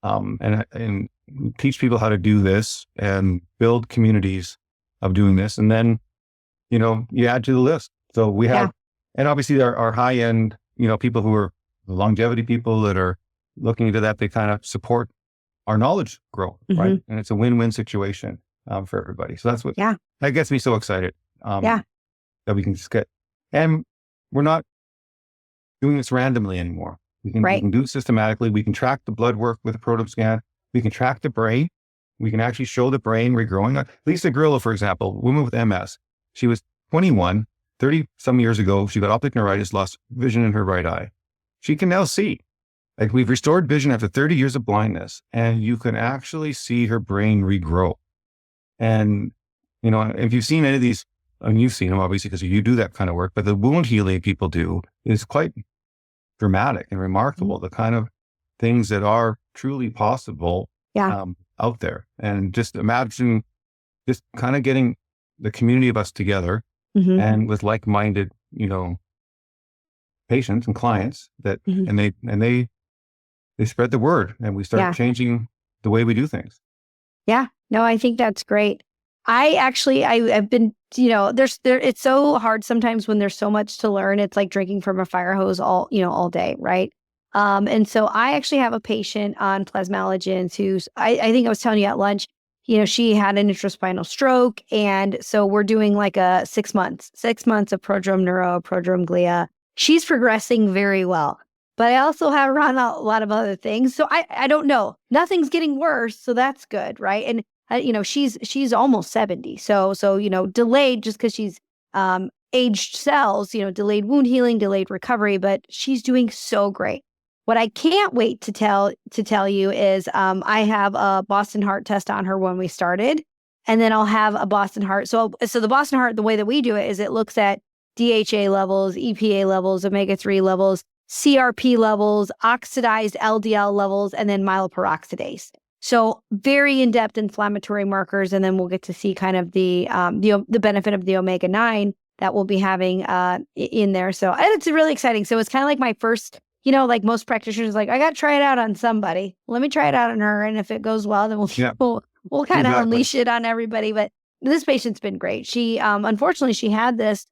and teach people how to do this and build communities of doing this. And then, you add to the list. So we have, and obviously our high end, people who are the longevity people that are looking into that, they kind of support our knowledge growth, right? And it's a win-win situation for everybody. So that's what that gets me so excited. That we can just get, and we're not doing this randomly anymore. We can do it systematically. We can track the blood work with a ProdromeScan. We can track the brain. We can actually show the brain regrowing. Lisa Grillo, for example, woman with MS. She was 21, 30 some years ago. She got optic neuritis, lost vision in her right eye. She can now see. Like, we've restored vision after 30 years of blindness, and you can actually see her brain regrow. And, if you've seen any of these, and you've seen them obviously because you do that kind of work, but the wound healing people do is quite dramatic and remarkable, the kind of things that are truly possible out there. And just imagine just kind of getting the community of us together and with like-minded, patients and clients that, and they spread the word, and we start changing the way we do things. Yeah, no, I think that's great. I've been, it's so hard sometimes when there's so much to learn. It's like drinking from a fire hose all day. Right. And so I actually have a patient on Plasmalogens who's, I think I was telling you at lunch, she had an intraspinal stroke. And so we're doing like a 6 months of prodrome neuro, prodrome glia. She's progressing very well, but I also have run a lot of other things. So I don't know, nothing's getting worse. So that's good. Right. And she's almost 70. So, delayed just because she's, aged cells, delayed wound healing, delayed recovery, but she's doing so great. What I can't wait to tell you is, I have a Boston Heart test on her when we started, and then I'll have a Boston Heart. So the Boston Heart, the way that we do it is it looks at DHA levels, EPA levels, omega-3 levels, CRP levels, oxidized LDL levels, and then myeloperoxidase. So very in-depth inflammatory markers, and then we'll get to see kind of the benefit of the omega-9 that we'll be having in there. So and it's really exciting. So it's kind of like my first, like most practitioners, like, I got to try it out on somebody. Let me try it out on her, and if it goes well, then we'll kind of unleash it on everybody. But this patient's been great. She unfortunately she had this.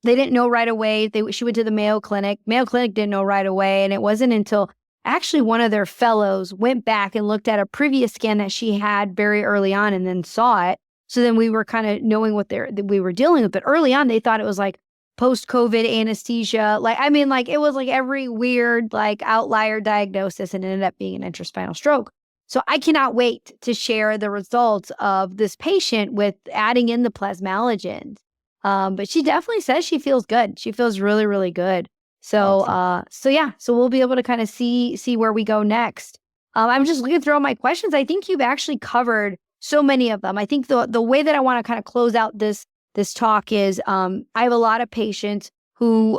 They didn't know right away. She went to the Mayo Clinic. Mayo Clinic didn't know right away, and it wasn't until actually one of their fellows went back and looked at a previous scan that she had very early on and then saw it. So then we were kind of knowing what we were dealing with. But early on, they thought it was like post-COVID anesthesia. It was like every weird, like, outlier diagnosis, and it ended up being an intraspinal stroke. So I cannot wait to share the results of this patient with adding in the Plasmalogens. But she definitely says she feels good. She feels really, really good. So, Awesome. So we'll be able to kind of see where we go next. I'm just looking through all my questions. I think you've actually covered so many of them. I think the way that I want to kind of close out this talk is, I have a lot of patients who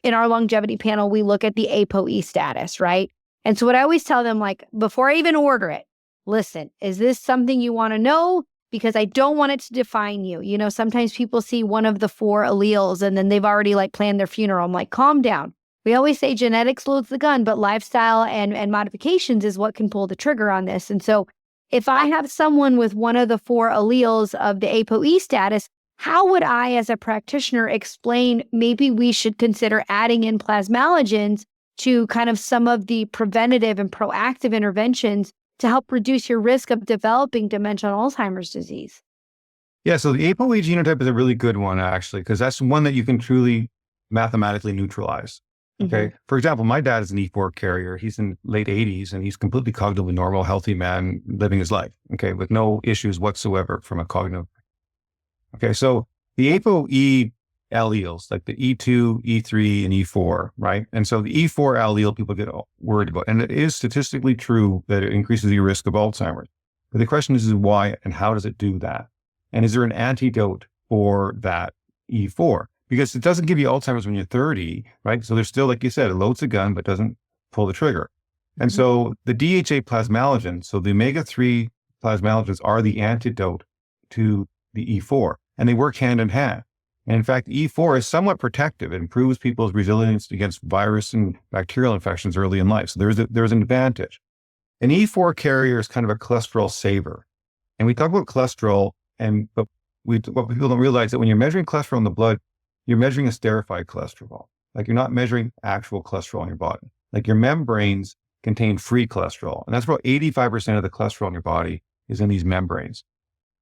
in our longevity panel, we look at the ApoE status, right? And so what I always tell them, like, before I even order it, listen, is this something you want to know? Because I don't want it to define you. Sometimes people see one of the 4 alleles and then they've already like planned their funeral. I'm like, calm down. We always say genetics loads the gun, but lifestyle and modifications is what can pull the trigger on this. And so if I have someone with one of the 4 alleles of the ApoE status, how would I, as a practitioner, explain maybe we should consider adding in Plasmalogens to kind of some of the preventative and proactive interventions to help reduce your risk of developing dementia and Alzheimer's disease? Yeah, so the ApoE genotype is a really good one, actually, because that's one that you can truly mathematically neutralize. Okay. For example, my dad is an E4 carrier. He's in late 80s and he's completely cognitively normal, healthy man living his life. Okay. With no issues whatsoever from a cognitive. Okay. So the ApoE alleles, like the E2, E3, and E4, right? And so the E4 allele people get worried about, and it is statistically true that it increases your risk of Alzheimer's. But the question is why and how does it do that? And is there an antidote for that E4? Because it doesn't give you Alzheimer's when you're 30, right? So there's still, like you said, it loads the gun, but doesn't pull the trigger. And so the DHA plasmalogens, so the omega-3 plasmalogens are the antidote to the E4, and they work hand in hand. And in fact, E4 is somewhat protective. It improves people's resilience against virus and bacterial infections early in life. So there's an advantage. An E4 carrier is kind of a cholesterol saver. And we talk about cholesterol, but what people don't realize that when you're measuring cholesterol in the blood, you're measuring esterified cholesterol. Like you're not measuring actual cholesterol in your body. Like your membranes contain free cholesterol. And that's about 85% of the cholesterol in your body is in these membranes.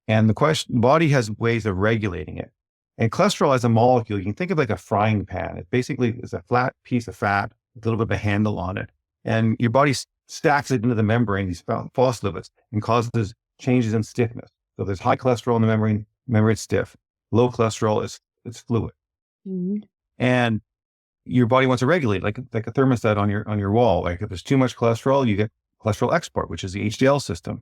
And the body has ways of regulating it. And cholesterol as a molecule, you can think of like a frying pan. It basically is a flat piece of fat with a little bit of a handle on it. And your body stacks it into the membrane, these phospholipids, and causes changes in stiffness. So there's high cholesterol in the membrane's stiff. Low cholesterol it's fluid. And your body wants to regulate like a thermostat on your wall. Like if there's too much cholesterol, you get cholesterol export, which is the HDL system.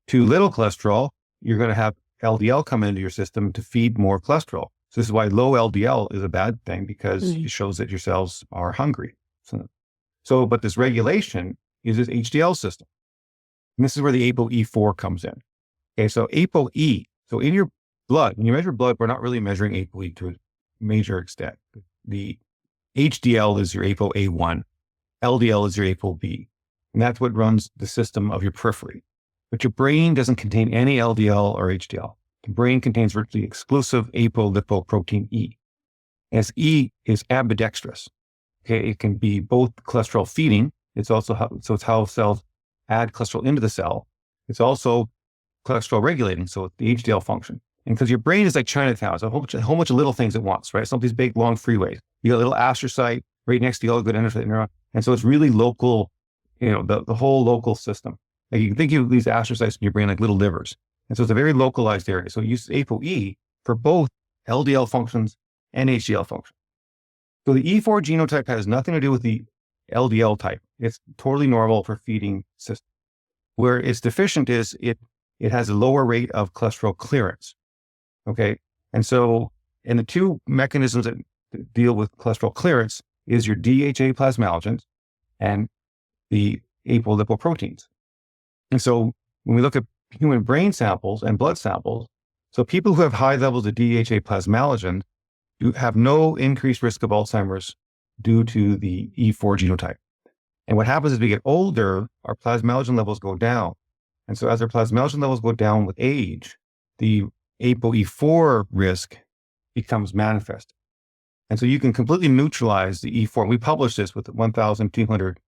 Too little cholesterol, you're going to have LDL come into your system to feed more cholesterol. So this is why low LDL is a bad thing because it shows that your cells are hungry. But this regulation is this HDL system. And this is where the ApoE4 comes in. Okay, so ApoE. So in your blood, when you measure blood, we're not really measuring ApoE to a major extent. The HDL is your ApoA1. LDL is your ApoB. And that's what runs the system of your periphery. But your brain doesn't contain any LDL or HDL. The brain contains virtually exclusive apolipoprotein E. As E is ambidextrous. Okay, it can be both cholesterol feeding. It's also it's how cells add cholesterol into the cell. It's also cholesterol regulating, so it's the HDL function. And because your brain is like Chinatown, it's a whole bunch of little things at once, right? Some of these big, long freeways. You got a little astrocyte right next to the oligodendrocyte neuron. And so it's really local, the whole local system. Like you can think of these astrocytes in your brain like little livers. And so it's a very localized area. So you use ApoE for both LDL functions and HDL functions. So the E4 genotype has nothing to do with the LDL type. It's totally normal for feeding system. Where it's deficient is it has a lower rate of cholesterol clearance. Okay. And so, and the two mechanisms that deal with cholesterol clearance is your DHA plasmalogens and the apolipoproteins. And so when we look at human brain samples and blood samples, so people who have high levels of DHA plasmalogen have no increased risk of Alzheimer's due to the E4 genotype. And what happens as we get older, our plasmalogen levels go down. And so as our plasmalogen levels go down with age, the ApoE4 risk becomes manifest. And so you can completely neutralize the E4. We published this with 1,200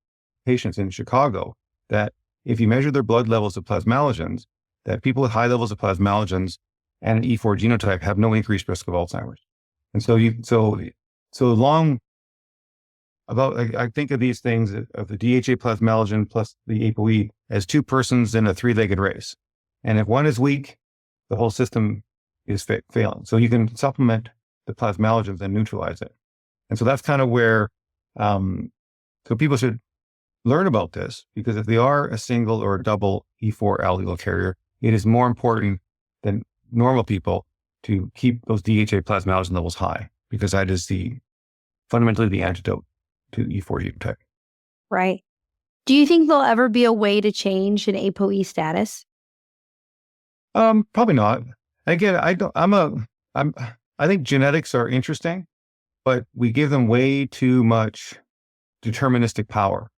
patients in Chicago, that if you measure their blood levels of plasmalogens, that people with high levels of plasmalogens and an E4 genotype have no increased risk of Alzheimer's. And so I think of these things of the DHA plasmalogen plus the ApoE as two persons in a three-legged race. And if one is weak, the whole system is failing. So you can supplement the plasmalogens and neutralize it. And so that's kind of where, so people should learn about this, because if they are a single or a double E4 allele carrier, it is more important than normal people to keep those DHA plasmalogen levels high, because that is fundamentally the antidote to E4 genotype. Right. Do you think there'll ever be a way to change an ApoE status? Probably not. Again, I think genetics are interesting, but we give them way too much deterministic power.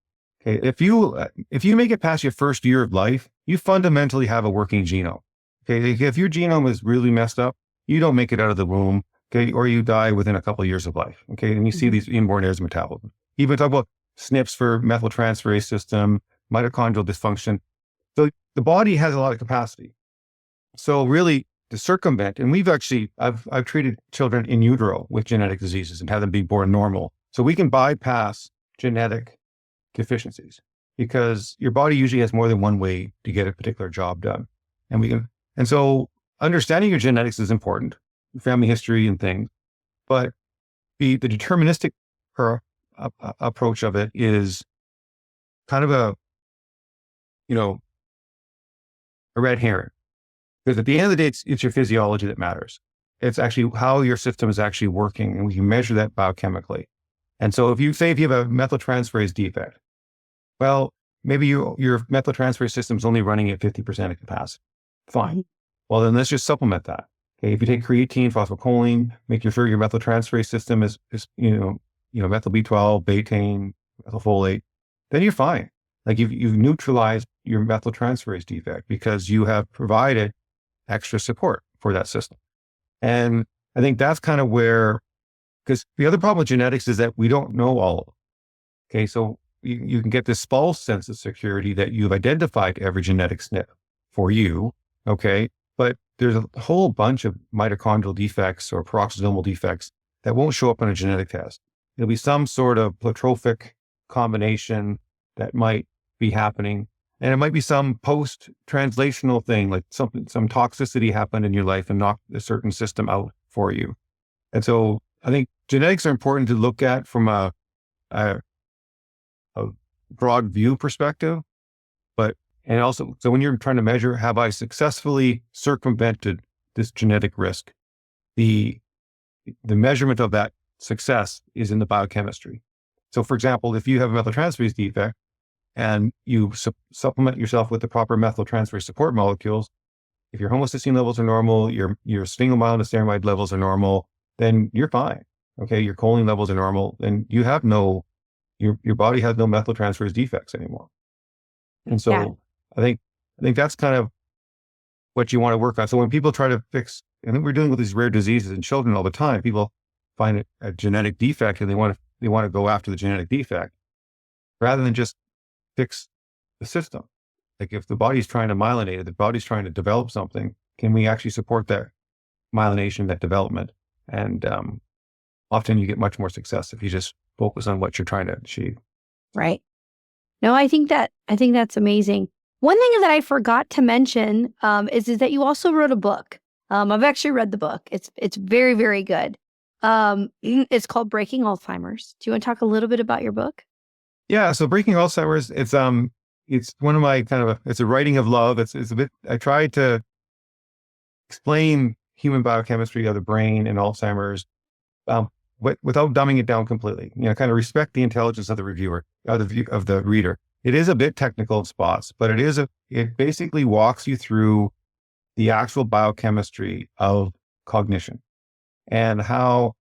Okay. If you make it past your first year of life, you fundamentally have a working genome. Okay. If your genome is really messed up, you don't make it out of the womb. Okay. Or you die within a couple of years of life. Okay. And you see these inborn errors of metabolism. Even talk about SNPs for methyltransferase system, mitochondrial dysfunction. So the body has a lot of capacity. So really to circumvent, and I've treated children in utero with genetic diseases and had them be born normal. So we can bypass genetic deficiencies because your body usually has more than one way to get a particular job done. And so understanding your genetics is important, family history and things, but the deterministic approach of it is kind of a red herring. Because at the end of the day, it's your physiology that matters. It's actually how your system is actually working, and we can measure that biochemically. And so if you have a methyltransferase defect, well, maybe your methyltransferase system is only running at 50% of capacity. Fine. Well, then let's just supplement that. Okay, if you take creatine, phosphocholine, make sure your methyltransferase system is methyl B12, betaine, methylfolate, then you're fine. Like you've neutralized your methyltransferase defect because you have provided extra support for that system. And I think that's kind of where, because the other problem with genetics is that we don't know all of them. Okay, so you can get this false sense of security that you've identified every genetic SNP for you, okay? But there's a whole bunch of mitochondrial defects or peroxisomal defects that won't show up on a genetic test. It'll be some sort of pleiotropic combination that might be happening. And it might be some post-translational thing, like some toxicity happened in your life and knocked a certain system out for you. And so I think genetics are important to look at from a broad view perspective. And also, so when you're trying to measure, have I successfully circumvented this genetic risk? The measurement of that success is in the biochemistry. So for example, if you have a methyltransferase defect, and you supplement yourself with the proper methyltransferase support molecules, if your homocysteine levels are normal, your sphingomyelinoceramide levels are normal, then you're fine. Okay, your choline levels are normal, then you have your body has no methyltransferase defects anymore. And so I think that's kind of what you want to work on. So when people try to fix, and we're dealing with these rare diseases in children all the time, people find a genetic defect and they want to go after the genetic defect rather than just fix the system. Like if the body's trying to myelinate, if the body's trying to develop something, can we actually support that myelination, that development? And often you get much more success if you just focus on what you're trying to achieve. Right. No, I think that's amazing. One thing that I forgot to mention is that you also wrote a book. I've actually read the book. It's very, very good. It's called Breaking Alzheimer's. Do you want to talk a little bit about your book? Yeah. So Breaking Alzheimer's, it's one of my it's a writing of love. It's a bit, I tried to explain human biochemistry of the brain and Alzheimer's, without dumbing it down completely, kind of respect the intelligence of the reviewer, of the reader. It is a bit technical in spots, but it basically walks you through the actual biochemistry of cognition and how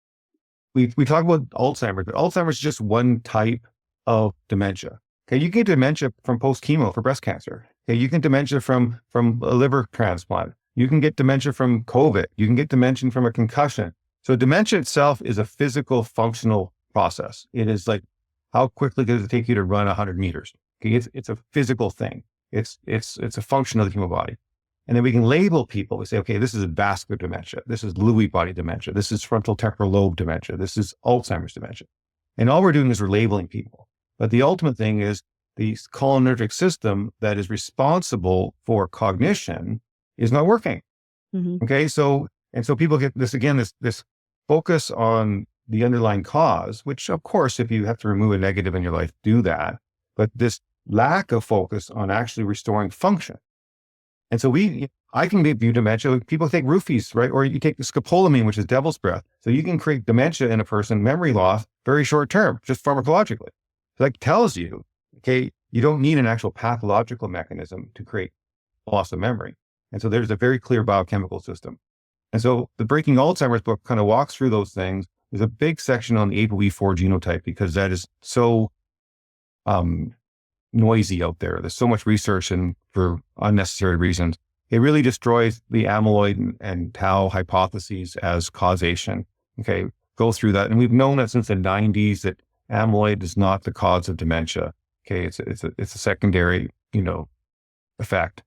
we talk about Alzheimer's, but Alzheimer's is just one type of dementia. Okay, you get dementia from post-chemo for breast cancer. Okay, you get dementia from a liver transplant. You can get dementia from COVID. You can get dementia from a concussion. So dementia itself is a physical, functional process. It is like, how quickly does it take you to run 100 meters? Okay, it's a physical thing. It's a function of the human body. And then we can label people. We say, okay, this is vascular dementia. This is Lewy body dementia. This is frontal temporal lobe dementia. This is Alzheimer's dementia. And all we're doing is we're labeling people. But the ultimate thing is the cholinergic system that is responsible for cognition is not working. Mm-hmm. Okay, so people get this focus on the underlying cause, which of course, if you have to remove a negative in your life, do that. But this lack of focus on actually restoring function. And so I can give you dementia. People take roofies, right? Or you take the scopolamine, which is devil's breath. So you can create dementia in a person, memory loss, very short term, just pharmacologically. So that tells you, okay, you don't need an actual pathological mechanism to create loss of memory. And so there's a very clear biochemical system. And so the Breaking Alzheimer's book kind of walks through those things. There's a big section on the ApoE4 genotype because that is so noisy out there. There's so much research and for unnecessary reasons. It really destroys the amyloid and tau hypotheses as causation. Okay, go through that. And we've known that since the 90s that amyloid is not the cause of dementia. Okay, it's a secondary, effect.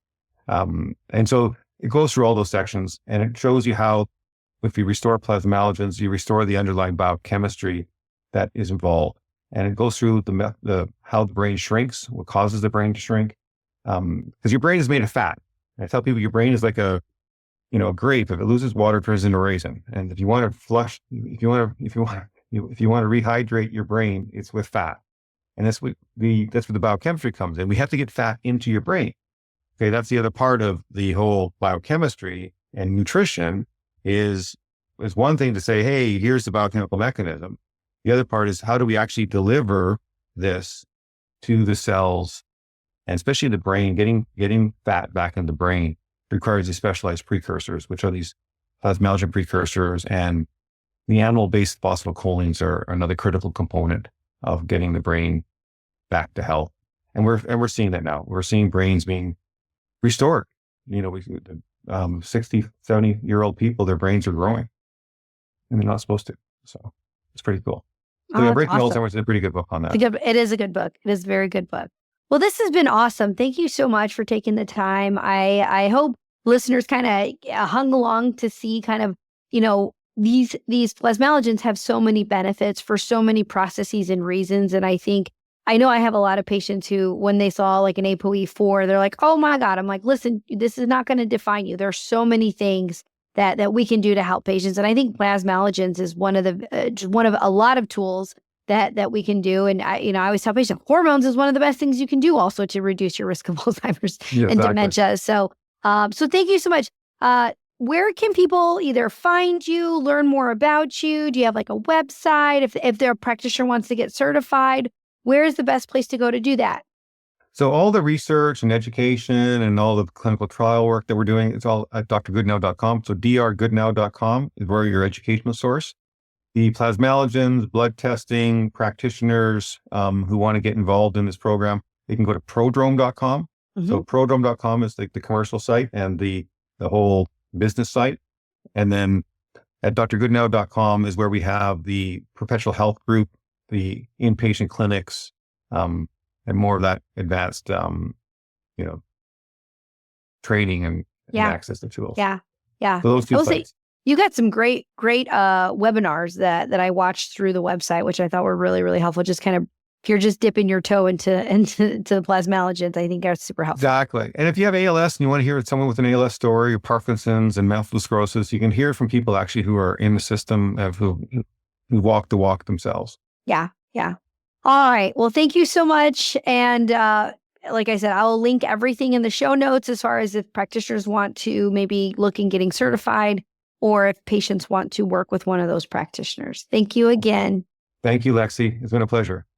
And so it goes through all those sections, and it shows you how, if you restore plasmalogens, you restore the underlying biochemistry that is involved. And it goes through how the brain shrinks, what causes the brain to shrink. Because your brain is made of fat. I tell people your brain is like a grape. If it loses water, it turns into a raisin. And if you want to if you want to rehydrate your brain, it's with fat. And that's where the biochemistry comes in. We have to get fat into your brain. Okay, that's the other part of the whole biochemistry. And nutrition is one thing to say, hey, here's the biochemical mechanism. The other part is, how do we actually deliver this to the cells, and especially the brain? Getting fat back in the brain requires these specialized precursors, which are these plasmalogen precursors, and the animal-based phosphatidylcholines are another critical component of getting the brain back to health. And we're seeing that now. We're seeing brains being restored. 60, 70-year-old people, their brains are growing, and they're not supposed to. So it's pretty cool. So Breaking awesome. Alzheimer's is a pretty good book on that. It is a good book. It is a very good book. Well, this has been awesome. Thank you so much for taking the time. I hope listeners kind of hung along to see kind of, these plasmalogens have so many benefits for so many processes and reasons. And I know I have a lot of patients who, when they saw like an ApoE4, they're like, oh my God. I'm like, listen, this is not going to define you. There are so many things that we can do to help patients. And I think plasmalogens is one of a lot of tools that we can do. And I always tell patients, hormones is one of the best things you can do also to reduce your risk of Alzheimer's and dementia. So thank you so much. Where can people either find you, learn more about you? Do you have like a website? If their practitioner wants to get certified, where is the best place to go to do that? So all the research and education and all the clinical trial work that we're doing, it's all at drgoodenowe.com. So drgoodenowe.com is where your educational source. The plasmalogens, blood testing, practitioners who want to get involved in this program, they can go to prodrome.com. Mm-hmm. So prodrome.com is like the commercial site and the whole business site. And then at drgoodenowe.com is where we have the perpetual health group, the inpatient clinics, and more of that advanced, training and access to tools. Yeah. Yeah. So those two sites. You got some great webinars that I watched through the website, which I thought were really, really helpful. Just kind of, if you're just dipping your toe into the plasmalogens, I think are super helpful. Exactly. And if you have ALS and you want to hear someone with an ALS story, or Parkinson's and multiple sclerosis, you can hear from people actually who are in the system, who walk the walk themselves. Yeah. Yeah. All right. Well, thank you so much. And like I said, I'll link everything in the show notes as far as if practitioners want to maybe look in getting certified, or if patients want to work with one of those practitioners. Thank you again. Thank you, Lexi. It's been a pleasure.